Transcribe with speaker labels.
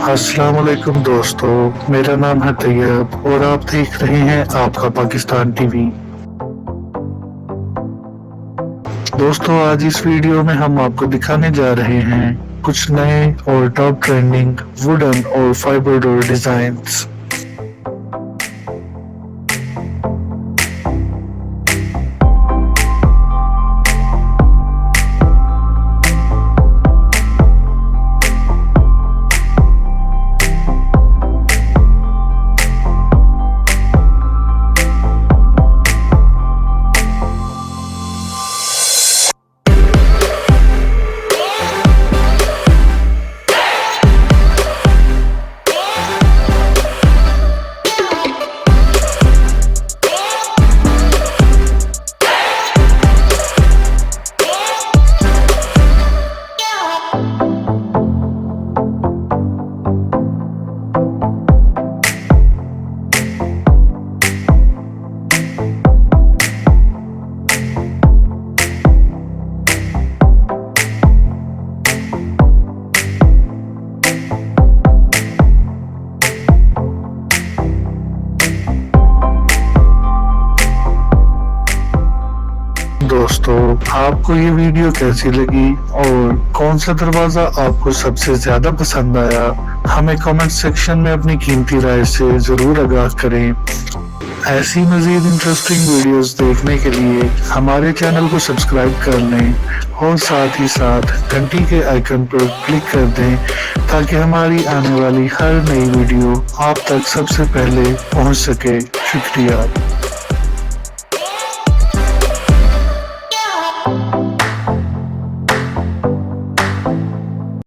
Speaker 1: अस्सलाम वालेकुम दोस्तों, मेरा नाम है तैयब और आप देख रहे हैं आपका पाकिस्तान टीवी। दोस्तों, आज इस वीडियो में हम आपको दिखाने जा रहे हैं कुछ नए और टॉप ट्रेंडिंग वुडन और फाइबर डोर डिजाइन्स। दोस्तों, आपको ये वीडियो कैसी लगी और कौन सा दरवाजा आपको सबसे ज्यादा पसंद आया, हमें कमेंट सेक्शन में अपनी कीमती राय से जरूर आगाह करें। ऐसी मजीद इंटरेस्टिंग वीडियोस देखने के लिए हमारे चैनल को सब्सक्राइब कर लें और साथ ही साथ घंटी के आइकन पर क्लिक कर दें ताकि हमारी आने वाली हर नई वीडियो आप तक सबसे पहले पहुंच सके। शुक्रिया।